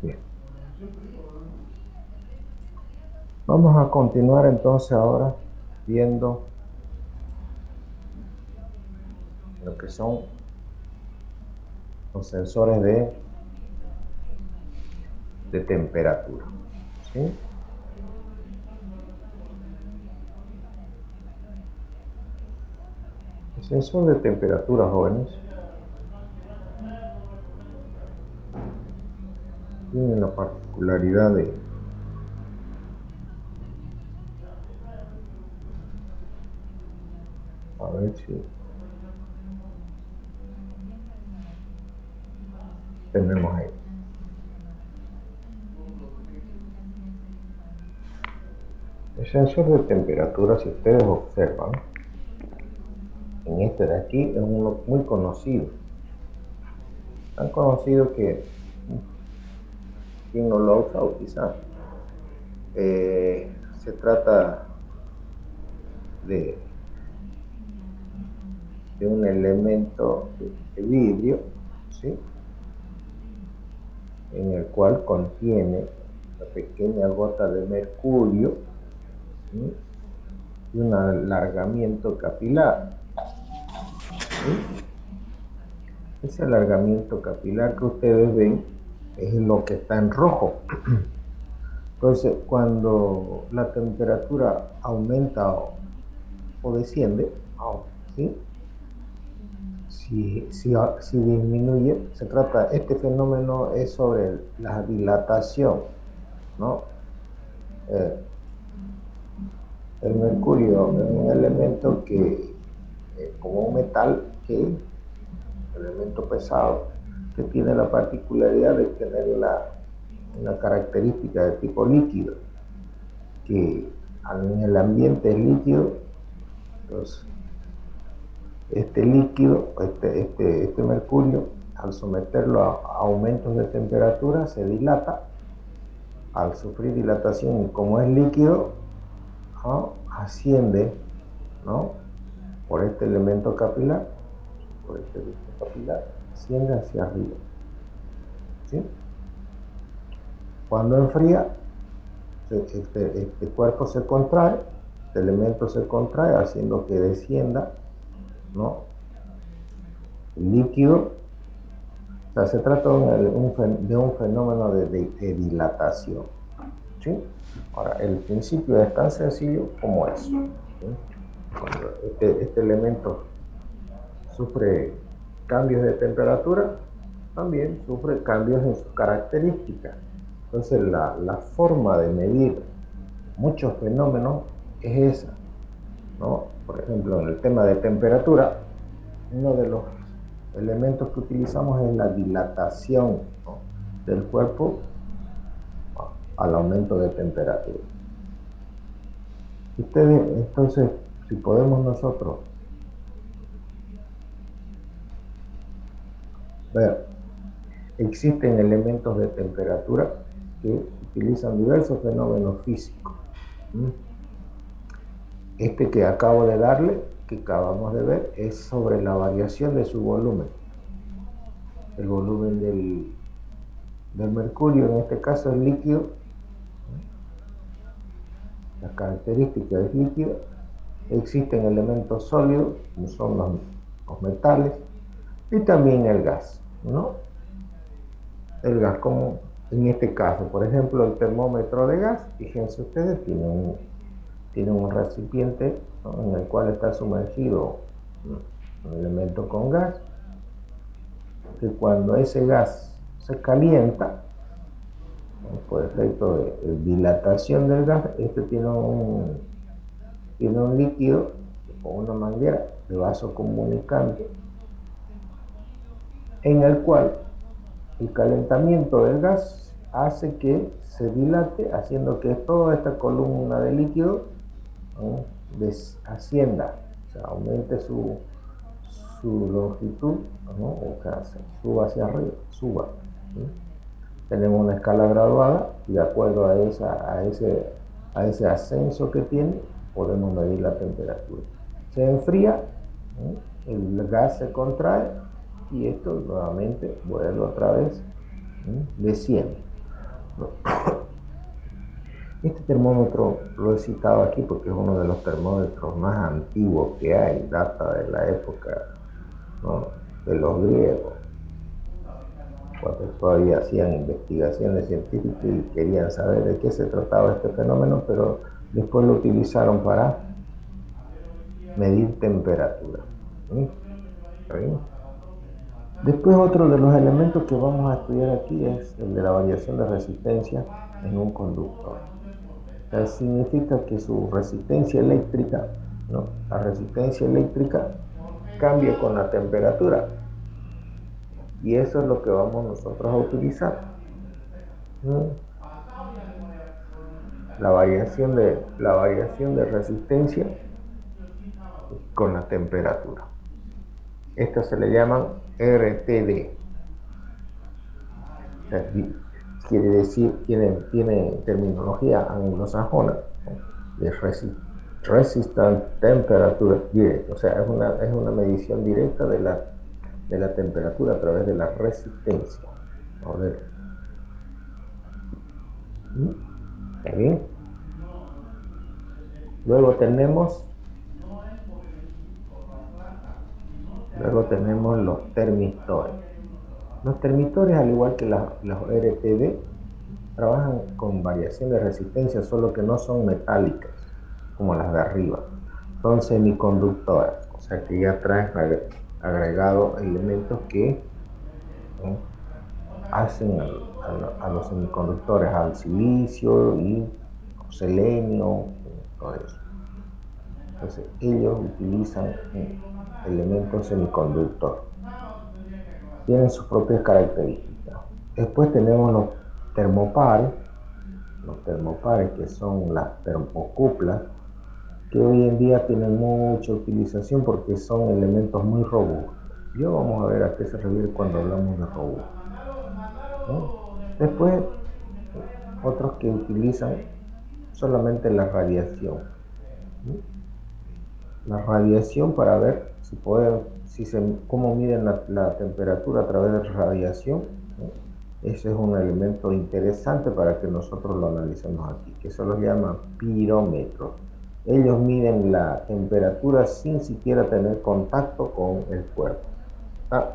Bien. Vamos a continuar entonces ahora viendo lo que son los sensores de temperatura. ¿Sí? El sensor de temperatura, jóvenes, tiene la particularidad de a ver si tenemos ahí. El sensor de temperatura, si ustedes observan, en este de aquí es uno muy conocido. Tan conocido que quien no lo ha usado quizá. Se trata de, de un elemento de vidrio, ¿sí? En el cual contiene una pequeña gota de mercurio, ¿sí? Y un alargamiento capilar, ¿sí? Ese alargamiento capilar que ustedes ven es lo que está en rojo. Entonces, cuando la temperatura aumenta o desciende, ¿sí? Si disminuye, este fenómeno es sobre la dilatación, ¿no? Eh, el mercurio es un elemento que, como un metal, elemento pesado, que tiene la particularidad de tener una característica de tipo líquido, que en el ambiente es líquido. Entonces, este líquido, este mercurio, al someterlo a aumentos de temperatura, se dilata. Al sufrir dilatación, y como es líquido, ¿no? Asciende, ¿no? Por este elemento capilar, asciende hacia arriba, ¿sí? Cuando enfría, este cuerpo se contrae, este elemento se contrae, haciendo que descienda, ¿no? El líquido. O sea, se trata de un fenómeno de dilatación, ¿sí? Ahora, el principio es tan sencillo como eso, ¿sí? Cuando este elemento sufre cambios de temperatura, también sufre cambios en sus características. Entonces, la forma de medir muchos fenómenos es esa, ¿no? Por ejemplo, en el tema de temperatura, uno de los elementos que utilizamos es la dilatación, ¿no? Del cuerpo al aumento de temperatura. Ustedes, entonces, si podemos nosotros ver, existen elementos de temperatura que utilizan diversos fenómenos físicos. Este que acabo de darle, que acabamos de ver, es sobre la variación de su volumen. El volumen del mercurio, en este caso, es líquido. La característica es líquido. Existen elementos sólidos, como son los metales, y también el gas, ¿no? El gas, como en este caso, por ejemplo, el termómetro de gas, fíjense ustedes, tiene un recipiente, ¿no? En el cual está sumergido un elemento con gas, que cuando ese gas se calienta, ¿no? Por efecto de dilatación del gas, este tiene un líquido con una manguera de vaso comunicante, en el cual el calentamiento del gas hace que se dilate, haciendo que toda esta columna de líquido, ¿no? Ascienda, o sea, aumente su longitud, ¿no? O sea, suba hacia arriba, suba, ¿sí? Tenemos una escala graduada y de acuerdo a ese ascenso que tiene, podemos medir la temperatura. Se enfría, ¿no? El gas se contrae y esto nuevamente vuelve otra vez, ¿no? Desciende. Este termómetro lo he citado aquí porque es uno de los termómetros más antiguos que hay, data de la época, ¿no?, de los griegos, cuando todavía hacían investigaciones científicas y querían saber de qué se trataba este fenómeno, pero después lo utilizaron para medir temperatura. ¿Está bien? Después, otro de los elementos que vamos a estudiar aquí es el de la variación de resistencia en un conductor. O sea, significa que su resistencia eléctrica, ¿no?, la resistencia eléctrica cambia con la temperatura. Y eso es lo que vamos nosotros a utilizar. La variación de resistencia con la temperatura. Estas se le llaman RTD. O sea, quiere decir, tiene terminología anglosajona, ¿no?, de resistant temperature direct. O sea, es una medición directa de la temperatura a través de la resistencia. ¿Está bien? Luego tenemos los termistores. Los termistores, al igual que los RTD, trabajan con variación de resistencia, solo que no son metálicas como las de arriba, son semiconductoras, o sea que ya traen agregado elementos que, ¿no?, hacen a los semiconductores, al silicio y selenio, todo eso. Entonces ellos utilizan elementos semiconductor, tienen sus propias características. Después tenemos los termopares, que son las termocuplas, que hoy en día tienen mucha utilización porque son elementos muy robustos. Ya vamos a ver a qué se refiere cuando hablamos de robusto, ¿no? Después, otros que utilizan solamente la radiación, ¿no?, la radiación para ver cómo miden la temperatura a través de radiación, ¿no? Ese es un elemento interesante para que nosotros lo analicemos aquí, que se los llama pirómetros. Ellos miden la temperatura sin siquiera tener contacto con el cuerpo.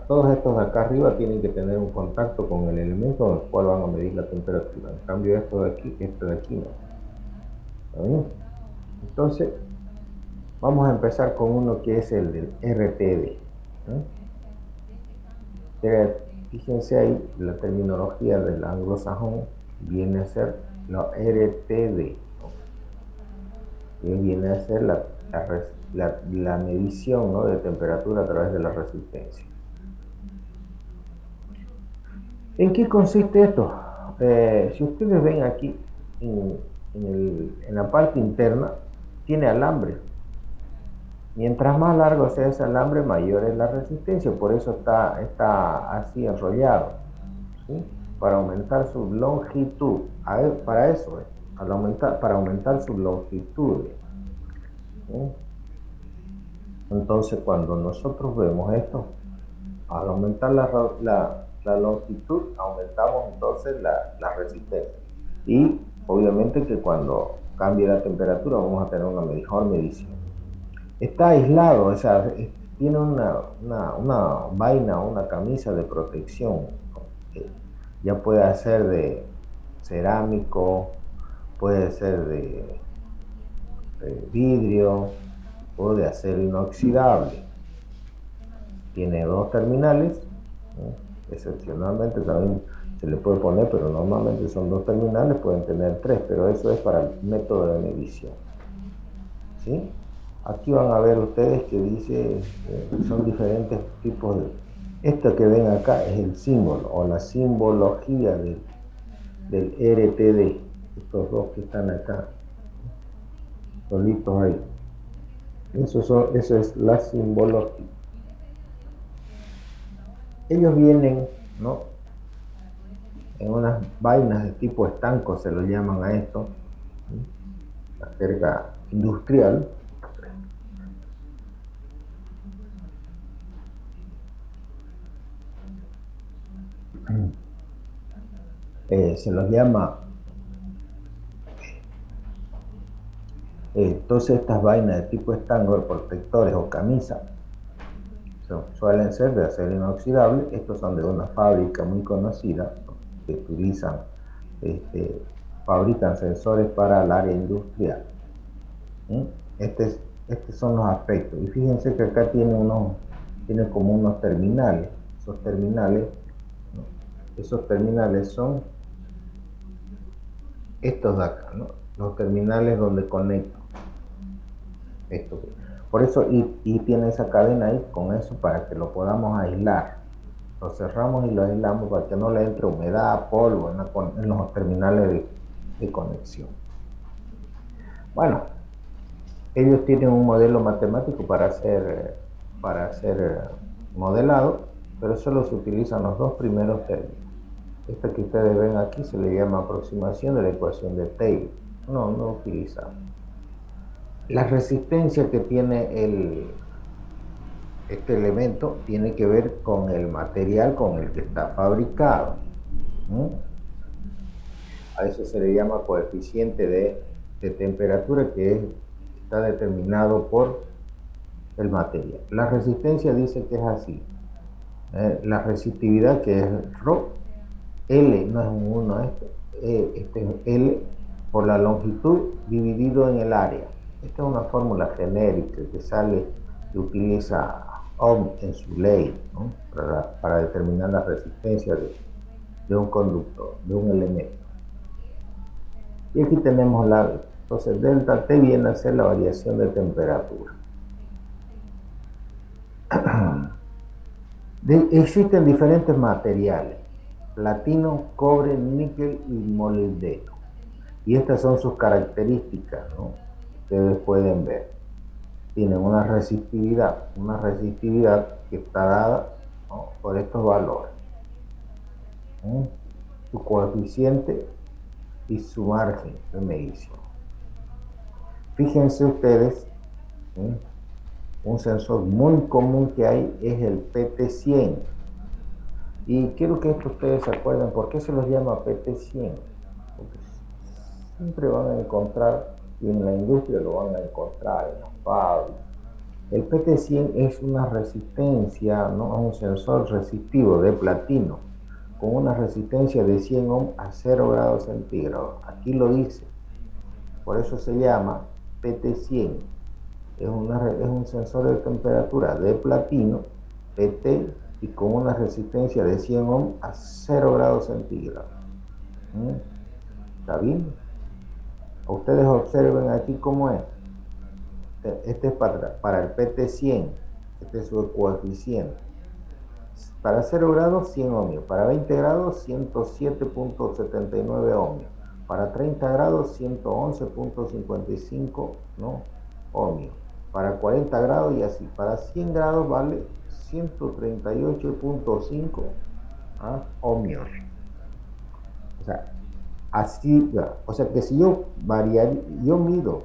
Todos estos de acá arriba tienen que tener un contacto con el elemento en el cual van a medir la temperatura. En cambio, esto de aquí no. ¿Está bien? Entonces, vamos a empezar con uno que es el del RTD, ¿no? Fíjense ahí, la terminología del anglosajón viene a ser lo RTD, ¿no?, que viene a ser la medición, ¿no?, de temperatura a través de la resistencia. ¿En qué consiste esto? Si ustedes ven aquí en la parte interna, tiene alambre. Mientras más largo sea ese alambre, mayor es la resistencia, por eso está así enrollado, ¿sí?, para aumentar su longitud. Para eso es, para aumentar su longitud, ¿sí? Entonces, cuando nosotros vemos esto, al aumentar la longitud, aumentamos entonces la resistencia. Y obviamente que cuando cambie la temperatura vamos a tener una mejor medición. Está aislado, o sea, tiene una vaina, una camisa de protección. Ya puede ser de cerámico, puede ser de vidrio o de acero inoxidable. Tiene dos terminales, ¿no? Excepcionalmente también se le puede poner, pero normalmente son dos terminales, pueden tener tres, pero eso es para el método de medición, ¿sí? Aquí van a ver ustedes que dice, son diferentes tipos de... Esto que ven acá es el símbolo o la simbología del RTD, estos dos que están acá, solitos ahí. Eso es la simbología. Ellos vienen, ¿no?, en unas vainas de tipo estanco, se lo llaman a esto, ¿sí?, la jerga industrial. Se los llama, entonces estas vainas de tipo estango, protectores o camisa, suelen ser de acero inoxidable. Estos son de una fábrica muy conocida que utilizan, fabrican sensores para el área industrial. Estos son los aspectos. Y fíjense que acá tiene como unos terminales. Esos terminales, ¿no? Esos terminales son estos de acá, ¿no? Los terminales donde conectan esto. Por eso, y tiene esa cadena ahí con eso para que lo podamos aislar. Lo cerramos y lo aislamos para que no le entre humedad, polvo en los terminales de conexión. Bueno, ellos tienen un modelo matemático para hacer modelado, pero solo se utilizan los dos primeros términos. Esta que ustedes ven aquí se le llama aproximación de la ecuación de Taylor. No utiliza. La resistencia que tiene este elemento tiene que ver con el material con el que está fabricado. A eso se le llama coeficiente de temperatura, que está determinado por el material. La resistencia dice que es así. La resistividad, que es ρ, L no es un 1, este es L por la longitud dividido en el área. Esta es una fórmula genérica que utiliza Ohm en su ley, ¿no? para determinar la resistencia de un conductor, de un elemento. Y aquí tenemos entonces delta T viene a ser la variación de temperatura. Existen diferentes materiales: platino, cobre, níquel y molibdeno. Y estas son sus características, ¿no? Ustedes pueden ver. Tienen una resistividad que está dada, ¿no?, por estos valores. Su coeficiente y su margen de medición. Fíjense ustedes, un sensor muy común que hay es el PT100. Y quiero que esto ustedes se acuerden por qué se los llama PT100. Porque siempre van a encontrar, y en la industria lo van a encontrar, en las fábricas. El PT100 es una resistencia, ¿no?, un sensor resistivo de platino con una resistencia de 100 ohm a 0 grados centígrados. Aquí lo dice. Por eso se llama PT100. Es un sensor de temperatura de platino, PT, y con una resistencia de 100 ohm a 0 grados centígrados. ¿Está bien? Ustedes observen aquí cómo es. Este es para el PT100. Este es su coeficiente. Para 0 grados, 100 ohmios. Para 20 grados, 107.79 ohmios. Para 30 grados, 111.55, ¿no?, ohmios. Para 40 grados y así. Para 100 grados vale 138.5 ohmios. O sea, así, o sea que si yo mido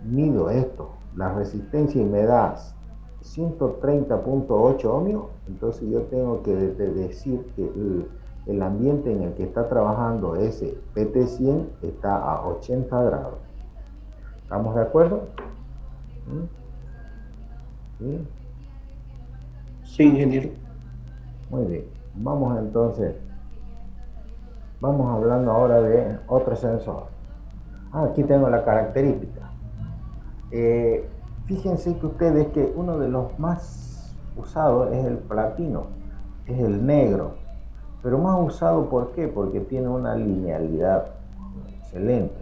mido esto, la resistencia, y me da 130.8 ohmios, entonces yo tengo que decir que el ambiente en el que está trabajando ese PT100 está a 80 grados. ¿Estamos de acuerdo? ¿Sí? Sí, ingeniero. Muy bien. Vamos hablando ahora de otro sensor. Aquí tengo la característica. Fíjense que ustedes que uno de los más usados es el platino, es el negro. Pero más usado, ¿por qué? Porque tiene una linealidad excelente.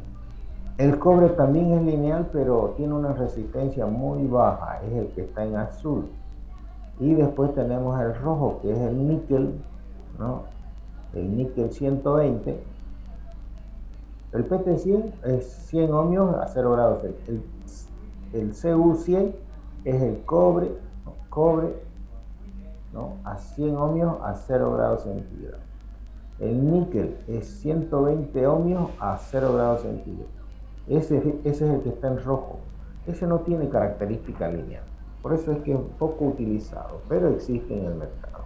El cobre también es lineal, pero tiene una resistencia muy baja, es el que está en azul. Y después tenemos el rojo, que es el níquel, ¿no? El níquel 120. El PT100 es 100 ohmios a 0 grados. El CU100 es el cobre, ¿no?, a 100 ohmios a 0 grados centígrados. El níquel es 120 ohmios a 0 grados centígrados. Ese es el que está en rojo. Ese no tiene característica lineal. Por eso es que es poco utilizado, pero existe en el mercado.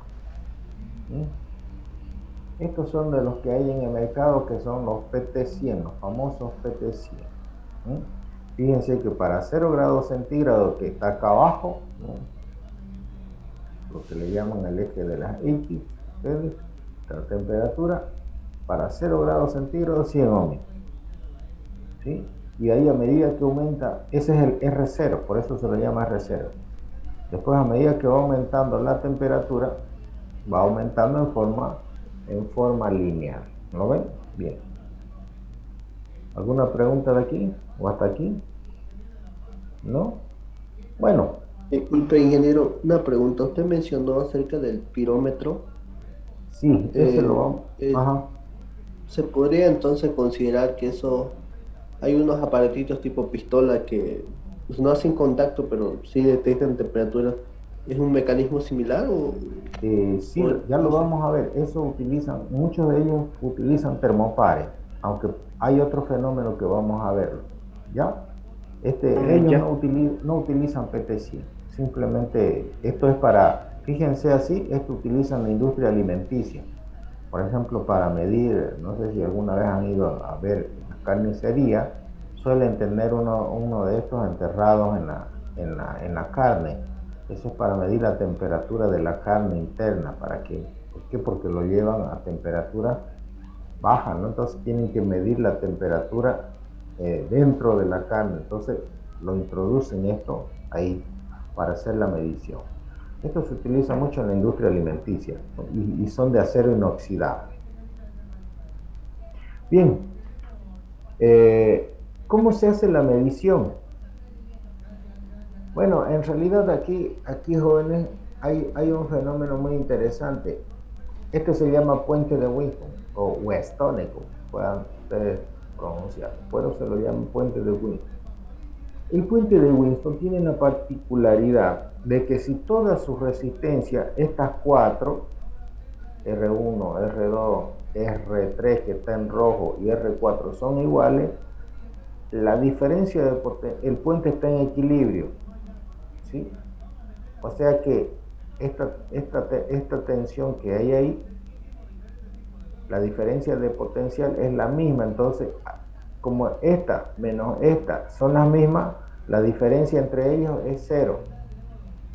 Estos son de los que hay en el mercado, que son los PT100, los famosos PT100. Fíjense que para 0 grados centígrados, que está acá abajo, lo que le llaman el eje de las X, la temperatura, para 0 grados centígrados, 100 ohmios. ¿Sí? Y ahí, a medida que aumenta, ese es el R0, por eso se lo llama R0. Después, a medida que va aumentando la temperatura, va aumentando en forma lineal. ¿Lo ven? Bien. ¿Alguna pregunta de aquí o hasta aquí? ¿No? Bueno. Disculpe, ingeniero, una pregunta. Usted mencionó acerca del pirómetro. Sí, ese lo vamos. Ajá. ¿Se podría entonces considerar que eso, hay unos aparatitos tipo pistola que pues, no hacen contacto, pero sí detectan temperatura? ¿Es un mecanismo similar o...? Sí, ya lo vamos a ver. Muchos de ellos utilizan termopares, aunque hay otro fenómeno que vamos a verlo. ¿Ya? Ellos no utilizan PT100. Simplemente esto es fíjense así, esto utilizan la industria alimenticia. Por ejemplo, para medir, no sé si alguna vez han ido a ver la carnicería, suelen tener uno de estos enterrados en la carne. Eso es para medir la temperatura de la carne interna. ¿Por qué? Porque lo llevan a temperatura baja, ¿no? Entonces tienen que medir la temperatura dentro de la carne. Entonces lo introducen esto ahí para hacer la medición. Esto se utiliza mucho en la industria alimenticia, ¿no? y son de acero inoxidable. Bien, ¿cómo se hace la medición? Bueno, en realidad aquí jóvenes, hay un fenómeno muy interesante. Este se llama puente de Winston o Westone, como puedan ustedes pronunciar, pero se lo llama puente de Winston. El puente de Winston tiene la particularidad de que si todas sus resistencias, estas cuatro, R1, R2, R3 que está en rojo y R4 son iguales, la diferencia el puente está en equilibrio, ¿sí? O sea que esta tensión que hay ahí, la diferencia de potencial es la misma. Entonces, como esta menos esta son las mismas, la diferencia entre ellos es cero.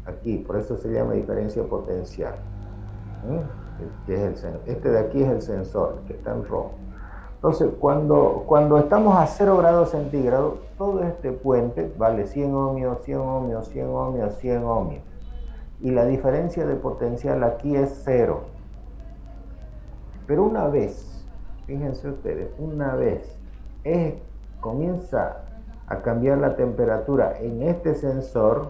Aquí, por eso se llama diferencia potencial. Este de aquí es el sensor, que está en rojo. Entonces, cuando estamos a 0 grados centígrados, todo este puente vale 100 ohmios, 100 ohmios, 100 ohmios, 100 ohmios. Y la diferencia de potencial aquí es cero. Pero una vez, fíjense ustedes, comienza a cambiar la temperatura en este sensor,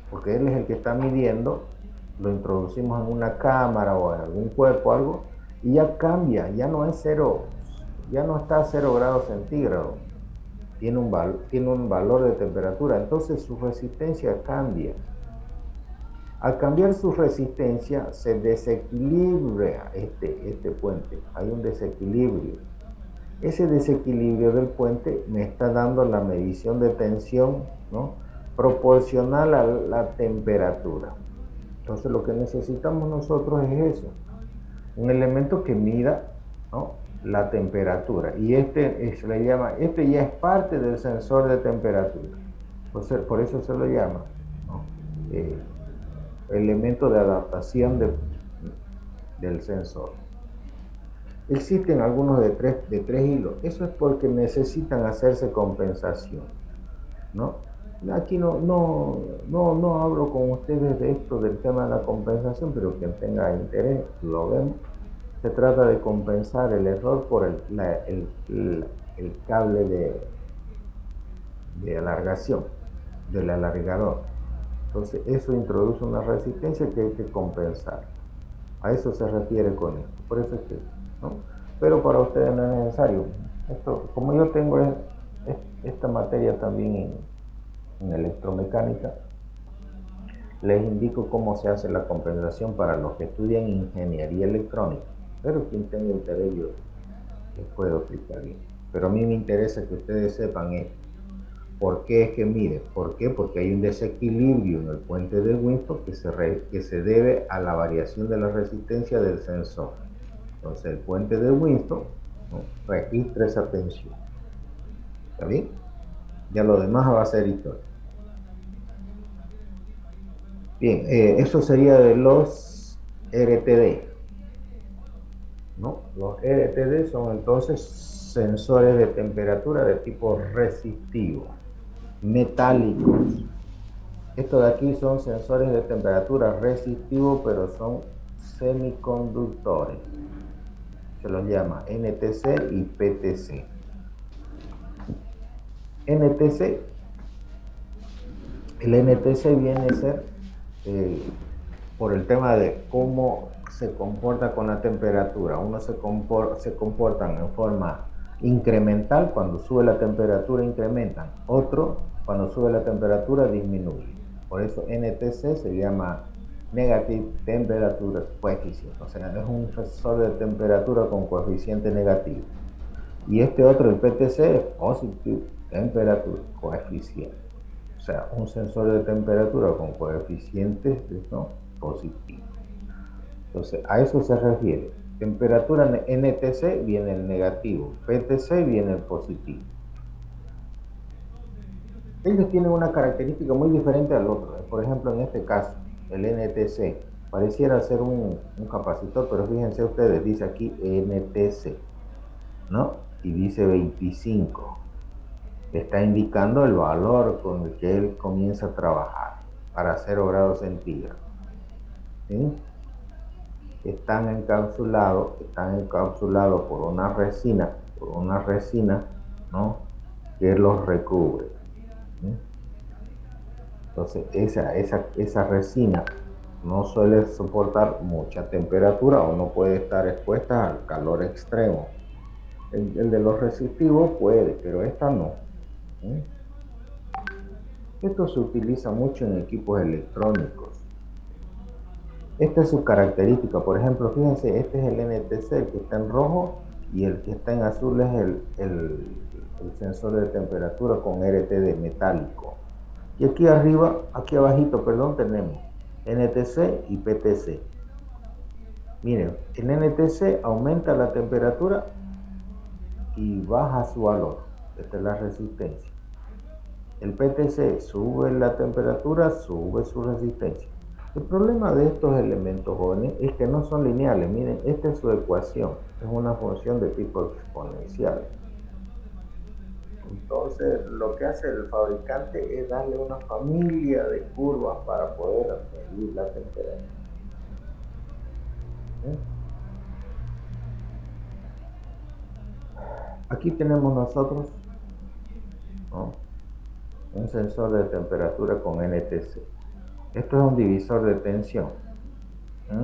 porque él es el que está midiendo, lo introducimos en una cámara o en algún cuerpo, algo, y ya cambia, ya no es cero, ya no está a 0 grados centígrados, tiene un valor de temperatura, entonces su resistencia cambia. Al cambiar su resistencia se desequilibra este puente, hay un desequilibrio. Ese desequilibrio del puente me está dando la medición de tensión, ¿no?, proporcional a la temperatura. Entonces lo que necesitamos nosotros es eso, un elemento que mida, ¿no?, la temperatura, y este ya es parte del sensor de temperatura, por eso se lo llama, ¿no?, elemento de adaptación del sensor. Existen algunos de tres hilos, eso es porque necesitan hacerse compensación, ¿no? Aquí no hablo con ustedes de esto, del tema de la compensación, pero quien tenga interés lo vemos. Se trata de compensar el error por el cable de alargación, del alargador. Entonces eso introduce una resistencia que hay que compensar. A eso se refiere con esto. Por eso es que, ¿no? Pero para ustedes no es necesario. Como yo tengo esta materia también en electromecánica, les indico cómo se hace la compensación para los que estudian ingeniería electrónica. Pero quien tenga interés, yo les puedo explicar bien. Pero a mí me interesa que ustedes sepan esto. ¿Por qué es que mire? ¿Por qué? Porque hay un desequilibrio en el puente de Winston que se debe a la variación de la resistencia del sensor. Entonces el puente de Winston, ¿no?, registra esa tensión. ¿Está bien? Ya lo demás va a ser historia. Bien, eso sería de los RTD, ¿no? Los RTD son entonces sensores de temperatura de tipo resistivo, metálicos. Estos de aquí son sensores de temperatura resistivos, pero son semiconductores. Se los llama NTC y PTC. NTC, el NTC viene a ser por el tema de cómo se comporta con la temperatura. Unos se comportan en forma incremental, cuando sube la temperatura incrementan. Otro, cuando sube la temperatura disminuye. Por eso NTC se llama Negative Temperature Coefficient, o sea, es un sensor de temperatura con coeficiente negativo. Y este otro, el PTC, es Positive Temperature Coefficient, o sea, un sensor de temperatura con coeficientes, ¿no?, positivos. Entonces, a eso se refiere. Temperatura NTC viene el negativo, PTC viene el positivo. Ellos tienen una característica muy diferente al otro. Por ejemplo, en este caso, el NTC pareciera ser un capacitor, pero fíjense ustedes, dice aquí NTC, ¿no? Y dice 25. Está indicando el valor con el que él comienza a trabajar para 0 grados centígrados. ¿Sí? Están encapsulados por una resina, ¿no?, que los recubre. ¿Sí? Entonces, esa resina no suele soportar mucha temperatura o no puede estar expuesta al calor extremo. El de los resistivos puede, pero esta no. ¿Sí? Esto se utiliza mucho en equipos electrónicos. Esta es su característica. Por ejemplo, fíjense, este es el NTC, el que está en rojo, y el que está en azul es el sensor de temperatura con RTD metálico. Y aquí arriba, aquí abajito, perdón, tenemos NTC y PTC. Miren, el NTC aumenta la temperatura y baja su valor. Esta es la resistencia. El PTC sube la temperatura, sube su resistencia. El problema de estos elementos, jóvenes, es que no son lineales. Miren, esta es su ecuación. Es una función de tipo exponencial. Entonces, lo que hace el fabricante es darle una familia de curvas para poder medir la temperatura. ¿Sí? Aquí tenemos nosotros, ¿no?, un sensor de temperatura con NTC. Esto es un divisor de tensión. ¿Sí?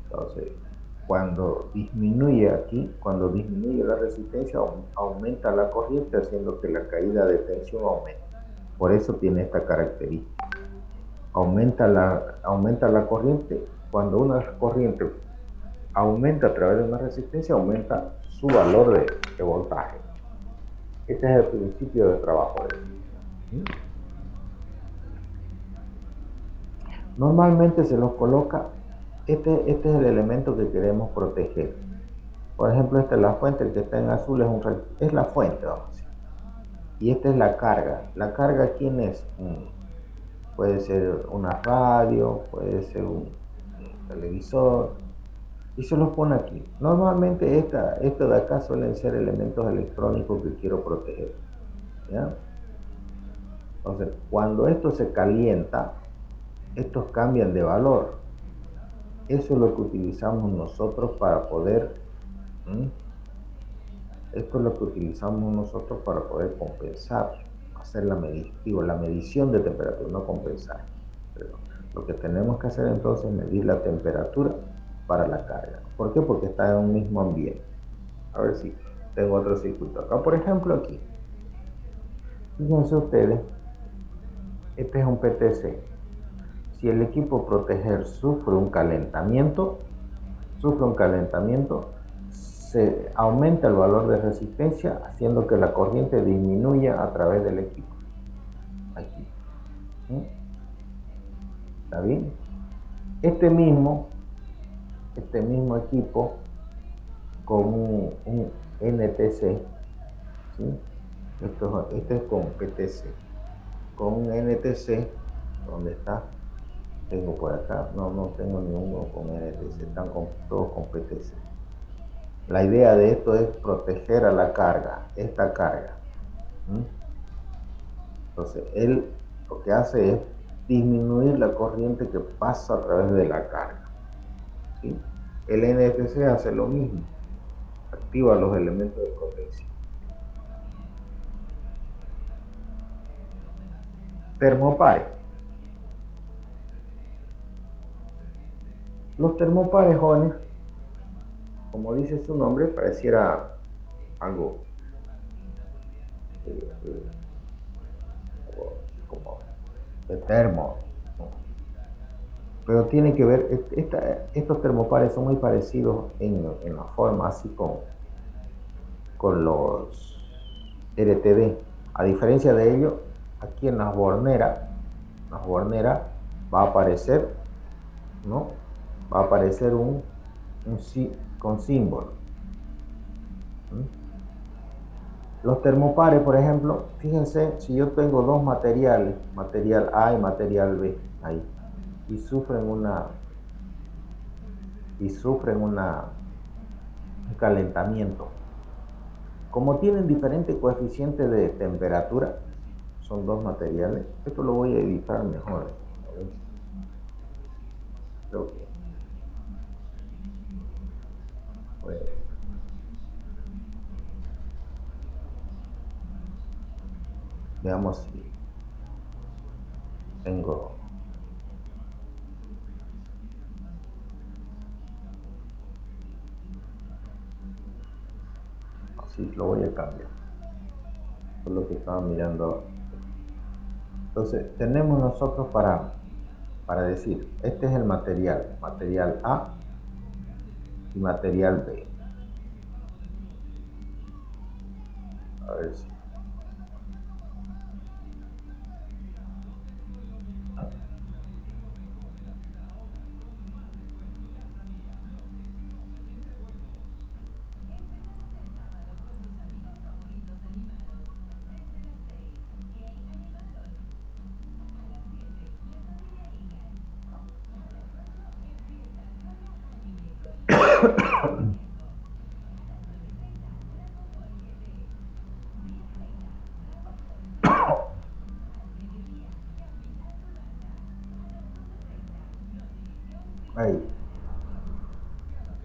Entonces, cuando disminuye la resistencia, aumenta la corriente, haciendo que la caída de tensión aumente. Por eso tiene esta característica. Aumenta la corriente. Cuando una corriente aumenta a través de una resistencia, aumenta su valor de voltaje. Este es el principio de trabajo de él. Normalmente se los coloca, este es el elemento que queremos proteger. Por ejemplo, esta es la fuente, el que está en azul es la fuente, vamos a decir. Y esta es la carga. ¿La carga quién es? Puede ser una radio, puede ser un televisor, y se los pone aquí. Normalmente esto de acá suelen ser elementos electrónicos que quiero proteger, ¿ya? Entonces, cuando esto se calienta, estos cambian de valor. Eso es lo que utilizamos nosotros para poder compensar, hacer la medición de temperatura, no compensar. Pero lo que tenemos que hacer entonces es medir la temperatura para la carga. ¿Por qué? Porque está en un mismo ambiente. A ver si tengo otro circuito acá. Por ejemplo, aquí. Fíjense ustedes, este es un PTC. Si el equipo proteger sufre un calentamiento, se aumenta el valor de resistencia, haciendo que la corriente disminuya a través del equipo. Aquí. ¿Está bien? Este mismo este mismo equipo con un NTC, ¿sí? Este es con PTC, con un NTC, ¿dónde está? Tengo por acá, no tengo ninguno con NTC, están todos con PTC. La idea de esto es proteger a la carga, esta carga. Entonces, él lo que hace es disminuir la corriente que pasa a través de la carga, ¿sí? El NTC hace lo mismo, activa los elementos de protección. Termopares. Los termopares, jóvenes, como dice su nombre, pareciera algo como de termo, ¿no? Pero tiene que ver, estos termopares son muy parecidos en la forma, así con los RTD. A diferencia de ello, aquí en las borneras va a aparecer, ¿no? Va a aparecer un con símbolo. Los termopares, por ejemplo, fíjense, si yo tengo dos materiales, material A y material B, ahí, y sufren un calentamiento. Como tienen diferentes coeficientes de temperatura, son dos materiales. Esto lo voy a editar mejor. Creo que, bueno, veamos si tengo. Así lo voy a cambiar. Por lo que estaba mirando. Entonces, tenemos nosotros para decir, este es el material A y material B. A ver si.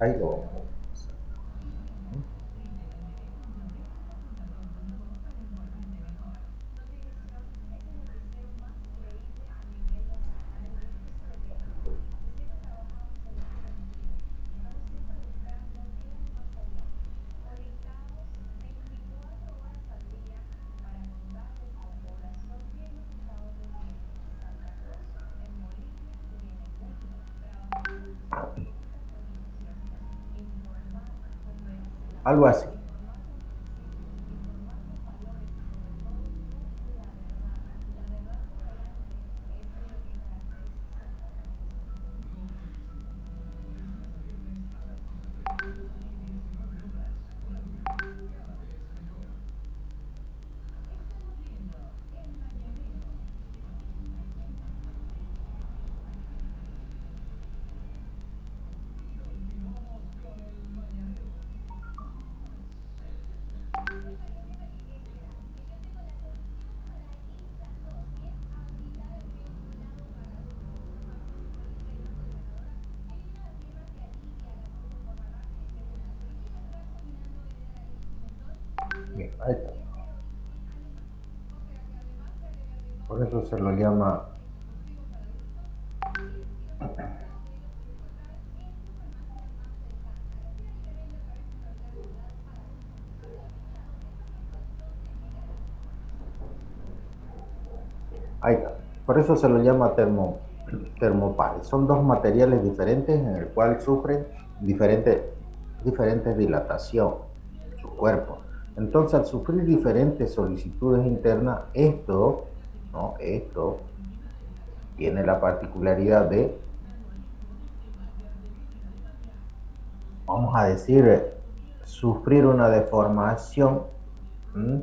Ahí lo vamos a hacer. Algo así. Bien, ahí está. Por eso se lo llama ahí está. Por eso se lo llama termopares. Son dos materiales diferentes en el cual sufren diferentes dilatación su cuerpo. Entonces, al sufrir diferentes solicitudes internas, esto tiene la particularidad de vamos a decir, sufrir una deformación, ¿m?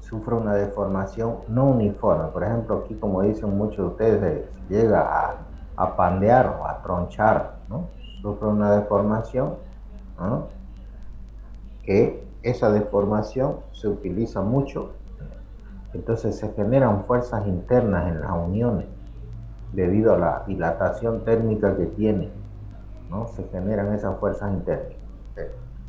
Sufre una deformación no uniforme. Por ejemplo, aquí, como dicen muchos de ustedes, se llega a pandear o a tronchar, ¿no? Sufre una deformación, ¿no? Que esa deformación se utiliza mucho, entonces se generan fuerzas internas en las uniones debido a la dilatación térmica que tiene, ¿no? Se generan esas fuerzas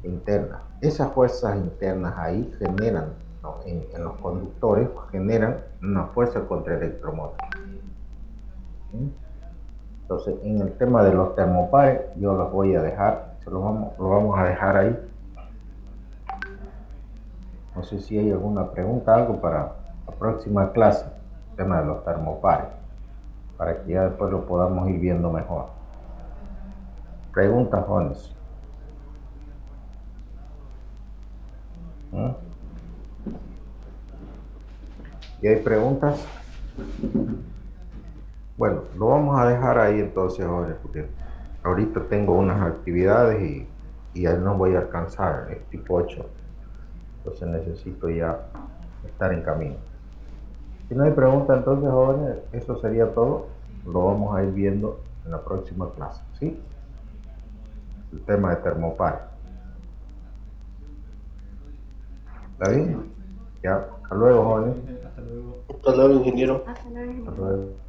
internas. Esas fuerzas internas ahí generan, ¿no? En los conductores generan una fuerza contraelectromotriz. ¿Sí? Entonces, en el tema de los termopares, yo los voy a dejar, lo vamos a dejar ahí. No sé si hay alguna pregunta, algo para la próxima clase, el tema de los termopares, para que ya después lo podamos ir viendo mejor. Preguntas, jóvenes. ¿Mm? ¿Y hay preguntas? Bueno, lo vamos a dejar ahí entonces, jóvenes, porque ahorita tengo unas actividades y ya no voy a alcanzar el tipo 8. Entonces necesito ya estar en camino. Si no hay preguntas, entonces, jóvenes, eso sería todo. Lo vamos a ir viendo en la próxima clase, ¿sí? El tema de termopar. ¿Está bien? Ya, hasta luego, jóvenes. Hasta luego. Hasta luego, ingeniero. Hasta luego. Hasta luego.